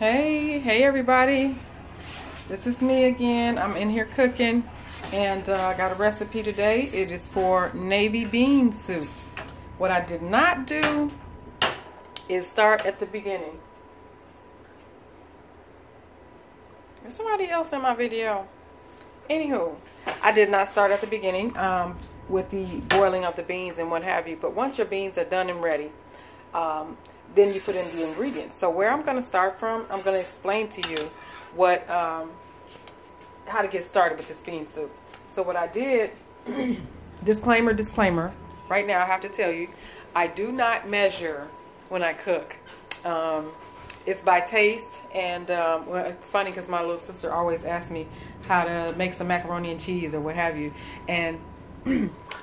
Hey everybody. This is me again. I'm in here cooking and I got a recipe today. It is for navy bean soup. What I did not do is start at the beginning. There's somebody else in my video. Anywho, I did not start at the beginning with the boiling of the beans and what have you. But once your beans are done and ready, then you put in the ingredients. So where I'm going to start from, I'm going to explain to you what how to get started with this bean soup. So what I did, disclaimer, right now I have to tell you, I do not measure when I cook. It's by taste, and well, it's funny because my little sister always asks me how to make some macaroni and cheese or what have you, and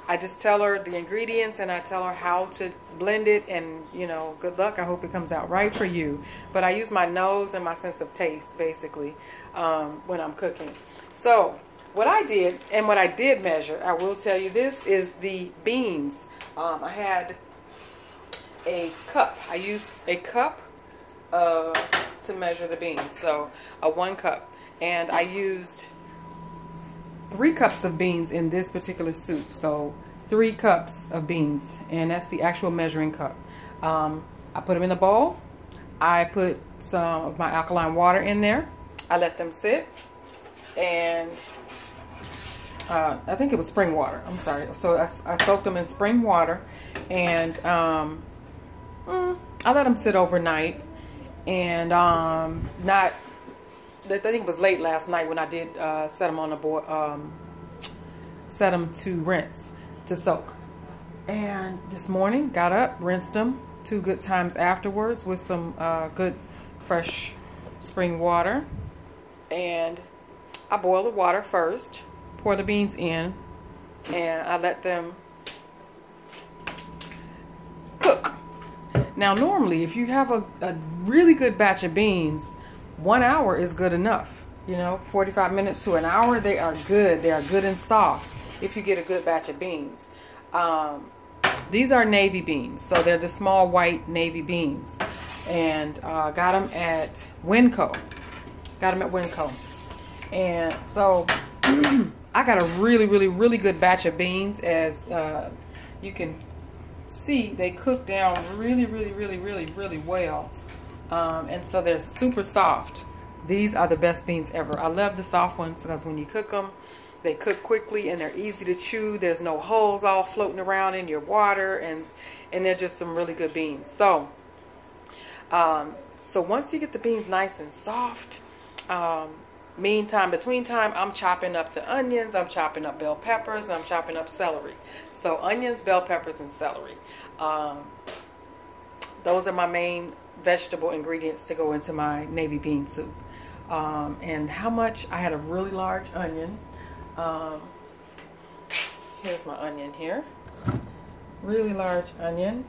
I just tell her the ingredients and I tell her how to blend it, and you know, good luck. I hope it comes out right for you. But I use my nose and my sense of taste basically when I'm cooking. So what I did and what I did measure, I will tell you, this is the beans. I had a cup. I used a cup to measure the beans, so a 1 cup, and I used 3 cups of beans in this particular soup. So 3 cups of beans, and that's the actual measuring cup. I put them in a bowl. I put some of my alkaline water in there. I let them sit, and I think it was spring water. I'm sorry. So I soaked them in spring water, and I let them sit overnight. And I think it was late last night when I did set them on the board, set them to rinse, to soak. And this morning, got up, rinsed them 2 good times afterwards with some good fresh spring water. And I boil the water first, pour the beans in, and I let them cook. Now normally, if you have a really good batch of beans, 1 hour is good enough. You know, 45 minutes to an hour, they are good. They are good and soft if you get a good batch of beans. These are navy beans, so they're the small white navy beans. And got them at Winco. Got them at Winco. And so I got a really good batch of beans. As you can see, they cook down really well. And so they're super soft. These are the best beans ever. I love the soft ones because when you cook them, they cook quickly and they're easy to chew. There's no holes all floating around in your water, and they're just some really good beans. So so once you get the beans nice and soft, between time, I'm chopping up the onions, I'm chopping up bell peppers, I'm chopping up celery. So onions, bell peppers, and celery. Those are my main vegetable ingredients to go into my navy bean soup. And how much? I had a really large onion. Here's my onion here. Really large onion.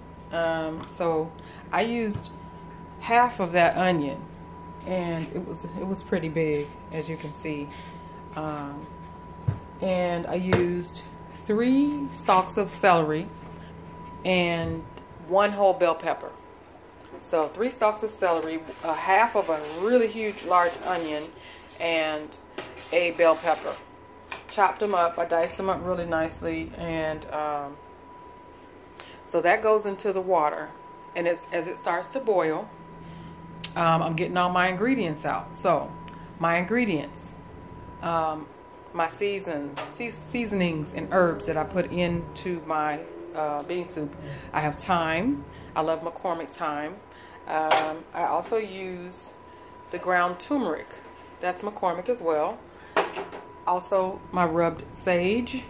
So I used half of that onion, and it was pretty big, as you can see. And I used 3 stalks of celery and 1 whole bell pepper. So 3 stalks of celery, half of a really huge large onion, and a bell pepper. Chopped them up. I diced them up really nicely, and so that goes into the water. And as it starts to boil, I'm getting all my ingredients out. So my ingredients, my seasonings and herbs that I put into my bean soup. I have thyme. I love McCormick thyme. I also use the ground turmeric. That's McCormick as well. Also my rubbed sage,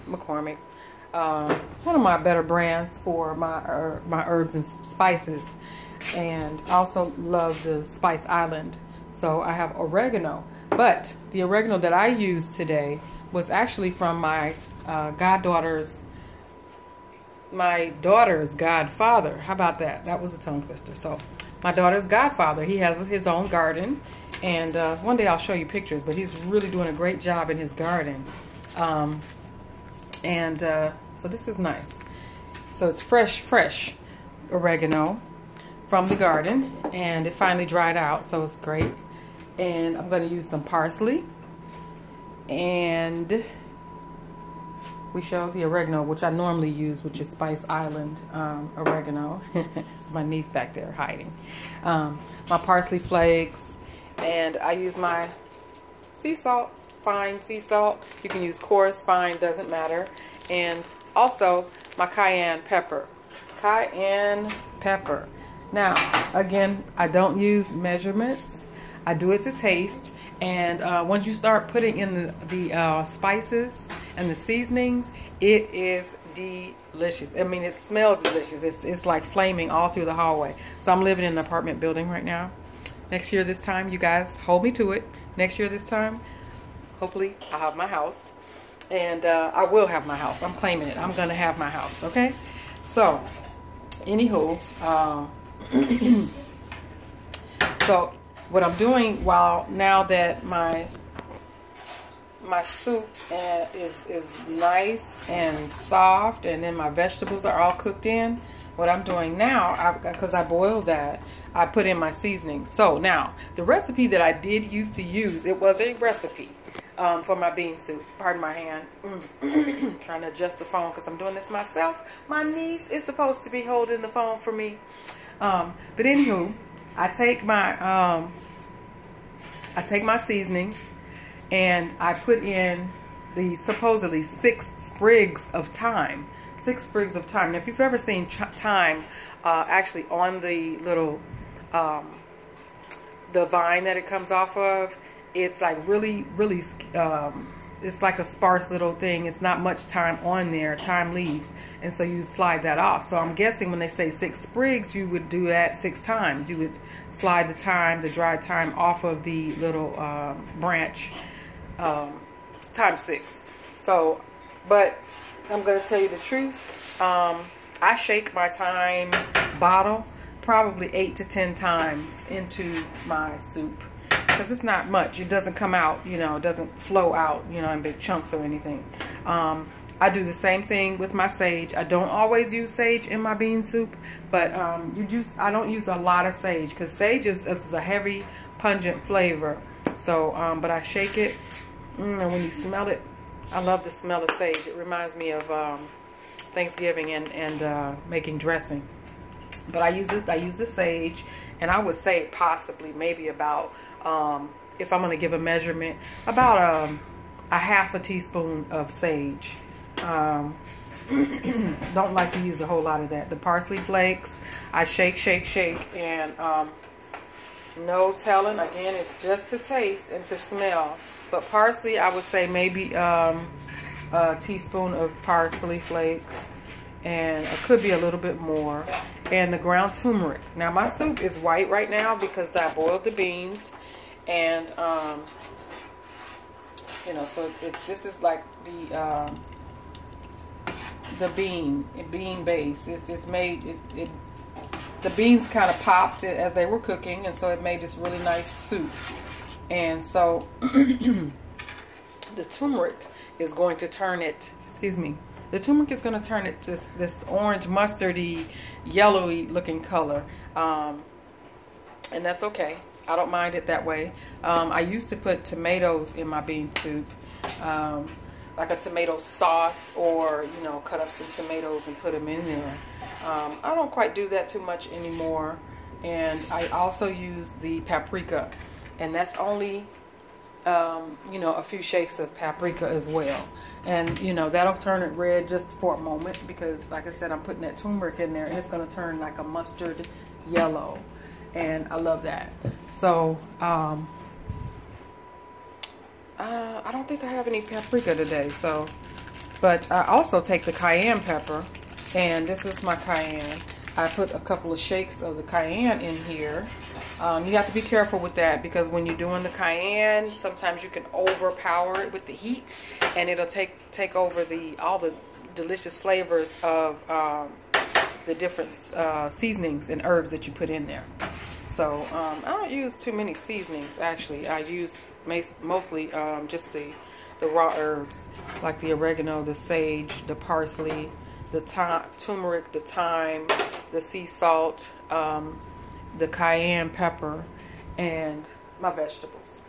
McCormick. One of my better brands for my herbs and spices. And I also love the Spice Island. So I have oregano. But the oregano that I used today was actually from my daughter's godfather. How about that? That was a tongue twister. So my daughter's godfather, he has his own garden, and one day I'll show you pictures, but he's really doing a great job in his garden. So this is nice. So it's fresh oregano. from the garden, and it finally dried out, so it's great. And I'm going to use some parsley, and we show the oregano, which I normally use, which is Spice Island oregano. It's my niece back there hiding. My parsley flakes, and I use my sea salt, fine sea salt. You can use coarse, fine, doesn't matter. And also my cayenne pepper. Cayenne pepper. Now, again, I don't use measurements. I do it to taste. And once you start putting in the spices and the seasonings, it is delicious. I mean, it smells delicious. It's like flaming all through the hallway. So I'm living in an apartment building right now. Next year this time, you guys, hold me to it. Next year this time, hopefully I'll have my house. And I will have my house. I'm claiming it. I'm going to have my house, okay? So, anywho, so what I'm doing now that my soup is nice and soft, and then my vegetables are all cooked in, what I'm doing now, because I boiled that, I put in my seasoning. So now, the recipe that I did used to use, it was a recipe for my bean soup. Pardon my hand. Trying to adjust the phone because I'm doing this myself. My niece is supposed to be holding the phone for me. But anywho, I take my seasonings, and I put in the supposedly 6 sprigs of thyme. 6 sprigs of thyme. Now, if you've ever seen thyme actually on the little the vine that it comes off of, it's like really it's like a sparse little thing. It's not much thyme on there, thyme leaves, and so you slide that off. So I'm guessing when they say 6 sprigs, you would do that 6 times. You would slide the thyme, the dried thyme, off of the little branch, times 6. So, but I'm gonna tell you the truth. I shake my thyme bottle probably 8 to 10 times into my soup, because it's not much. It doesn't come out, you know, it doesn't flow out, you know, in big chunks or anything. I do the same thing with my sage. I don't always use sage in my bean soup, but I don't use a lot of sage, because sage is a heavy, pungent flavor. So, but I shake it, and when you smell it, I love the smell of sage. It reminds me of Thanksgiving and making dressing. But I use the sage, and I would say possibly maybe about, if I'm going to give a measurement, about a half a teaspoon of sage. Don't like to use a whole lot of that. The parsley flakes, I shake, and no telling. Again, it's just to taste and to smell. But parsley, I would say maybe a teaspoon of parsley flakes, and it could be a little bit more. And the ground turmeric. Now my soup is white right now because I boiled the beans, and you know, so this is like the bean base. It's made the beans kind of popped as they were cooking, and so it made this really nice soup. And so the turmeric is going to turn it, the turmeric is going to turn it to this orange, mustardy, yellowy looking color. And that's okay. I don't mind it that way. I used to put tomatoes in my bean soup, like a tomato sauce, or, you know, cut up some tomatoes and put them in there. I don't quite do that too much anymore. And I also use the paprika, and that's only you know, a few shakes of paprika as well. And, you know, that'll turn it red just for a moment, because, like I said, I'm putting that turmeric in there, and it's going to turn like a mustard yellow. And I love that. So, I don't think I have any paprika today. So, but I also take the cayenne pepper, and this is my cayenne. I put a couple of shakes of the cayenne in here. You have to be careful with that, because when you're doing the cayenne, sometimes you can overpower it with the heat, and it'll take over all the delicious flavors of the different seasonings and herbs that you put in there. So I don't use too many seasonings, actually. I use mostly just the raw herbs, like the oregano, the sage, the parsley, the turmeric, the thyme, the sea salt, the cayenne pepper, and my vegetables.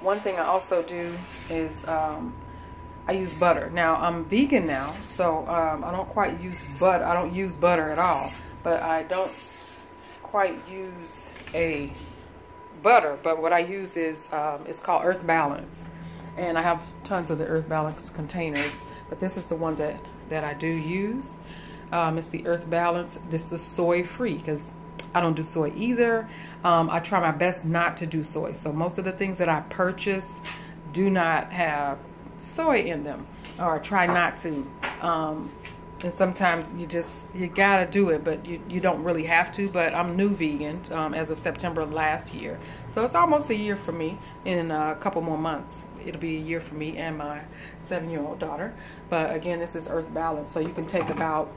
One thing I also do is I use butter. Now I'm vegan now, so I don't quite use butter. I don't use butter at all, but I don't quite use a butter. But what I use is it's called Earth Balance, and I have tons of the Earth Balance containers, but this is the one that I do use. It's the Earth Balance. This is soy free because I don't do soy either. I try my best not to do soy. So most of the things that I purchase do not have soy in them, or try not to. And sometimes you gotta do it, but you don't really have to. But I'm new vegan as of September of last year. So it's almost a year for me. In a couple more months, it'll be a year for me and my 7-year-old daughter. But again, this is Earth Balance. So you can take about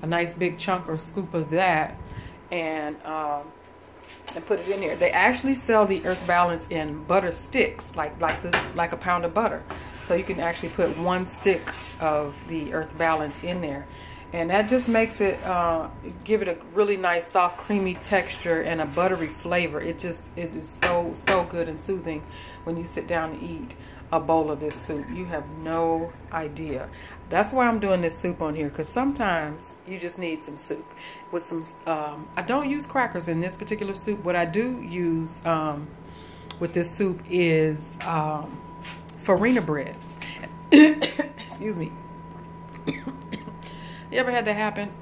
a nice big chunk or scoop of that and put it in there. They actually sell the Earth Balance in butter sticks, like a pound of butter. So you can actually put 1 stick of the Earth Balance in there, and that just makes it give it a really nice soft creamy texture and a buttery flavor. It is so good and soothing when you sit down and eat a bowl of this soup. You have no idea. That's why I'm doing this soup on here, because sometimes you just need some soup with some I don't use crackers in this particular soup. What I do use with this soup is farina bread. Excuse me. You ever had that happen?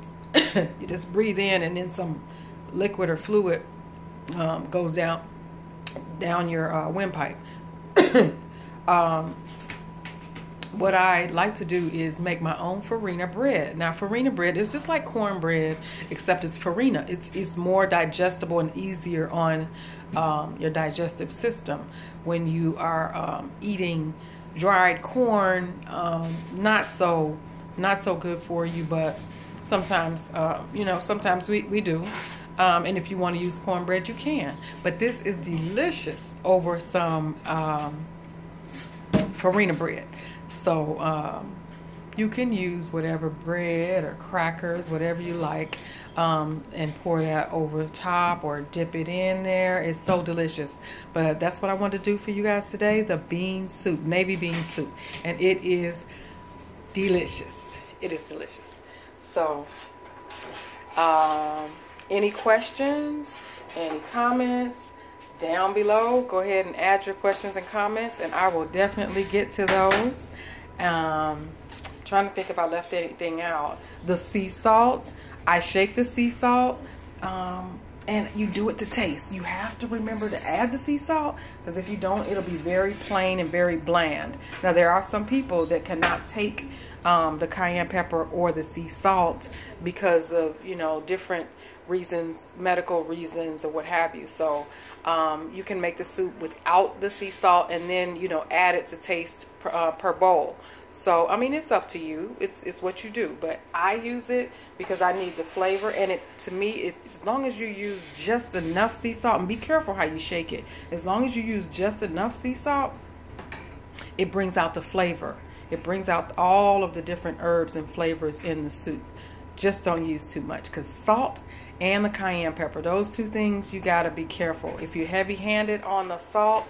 You just breathe in and then some liquid or fluid goes down your windpipe. What I like to do is make my own farina bread. Now, farina bread is just like cornbread, except it's farina. It's more digestible and easier on your digestive system when you are eating dried corn. Not so good for you, but sometimes sometimes we do. And if you want to use cornbread, you can. But this is delicious over some farina bread. So you can use whatever bread or crackers, whatever you like, and pour that over the top or dip it in there. It's so delicious. But that's what I want to do for you guys today, the bean soup, navy bean soup. And it is delicious. It is delicious. So any questions, any comments down below? Go ahead and add your questions and comments, and I will definitely get to those. Trying to think if I left anything out. The sea salt, I shake the sea salt, and you do it to taste. You have to remember to add the sea salt, because if you don't, it'll be very plain and very bland. Now, there are some people that cannot take the cayenne pepper or the sea salt because of, different reasons, medical reasons, or what have you. So you can make the soup without the sea salt, and then add it to taste per bowl. So I mean, it's up to you. It's what you do. But I use it because I need the flavor, and to me, as long as you use just enough sea salt, and be careful how you shake it. As long as you use just enough sea salt, it brings out the flavor. It brings out all of the different herbs and flavors in the soup. Just don't use too much, because salt and the cayenne pepper, those two things, you gotta be careful. If you're heavy-handed on the salt,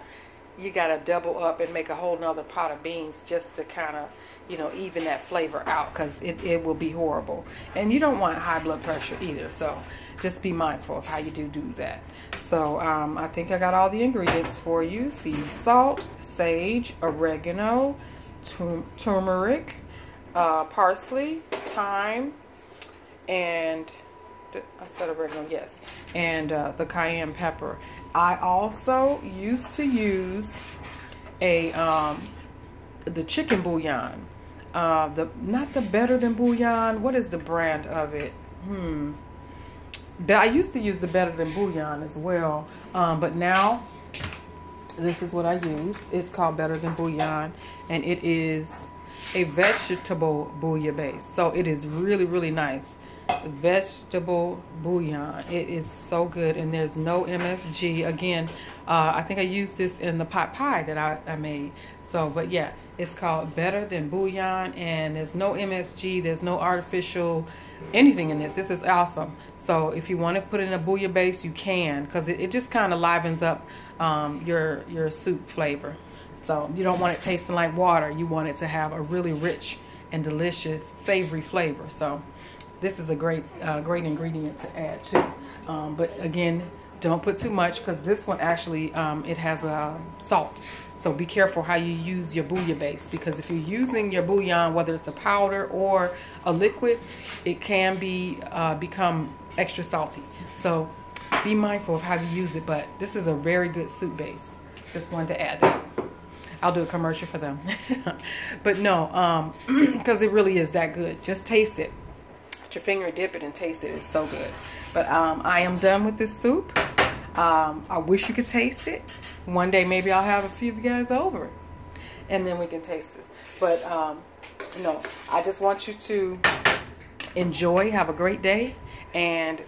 you gotta double up and make a whole nother pot of beans just to kind of, even that flavor out, because it will be horrible. And you don't want high blood pressure either, so just be mindful of how you do that. So I think I got all the ingredients for you. Sea salt, sage, oregano, turmeric, parsley, thyme, and I said oregano, yes, and the cayenne pepper. I also used to use the chicken bouillon, not the Better Than Bouillon. What is the brand of it? I used to use the Better Than Bouillon as well, but now this is what I use. It's called Better Than Bouillon, and it is a vegetable bouillon base. So it is really, really nice. Vegetable bouillon. It is so good, and there's no MSG. Again, I think I used this in the pot pie that I made. So, but yeah, it's called Better Than Bouillon, and there's no MSG. There's no artificial anything in this. This is awesome. So if you want to put it in a bouillabaisse, you can, because it just kind of livens up your soup flavor. So you don't want it tasting like water. You want it to have a really rich and delicious savory flavor. So this is a great ingredient to add too. But again, don't put too much, because this one actually it has salt. So be careful how you use your bouillabaisse, because if you're using your bouillon, whether it's a powder or a liquid, it can become extra salty. So be mindful of how you use it. But this is a very good soup base. Just wanted to add that. I'll do a commercial for them. But no, because it really is that good. Just taste it. Put your finger, dip it, and taste it. It's so good. But I am done with this soup. I wish you could taste it. One day maybe I'll have a few of you guys over, and then we can taste it. But no, I just want you to enjoy. Have a great day. And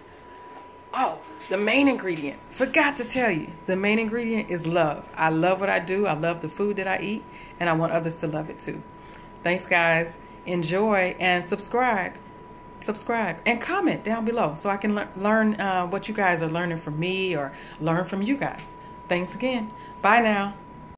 oh, the main ingredient, forgot to tell you, the main ingredient is love. I love what I do. I love the food that I eat, and I want others to love it too. Thanks, guys. Enjoy and subscribe and comment down below so I can learn what you guys are learning from me or learn from you guys. Thanks again. Bye now.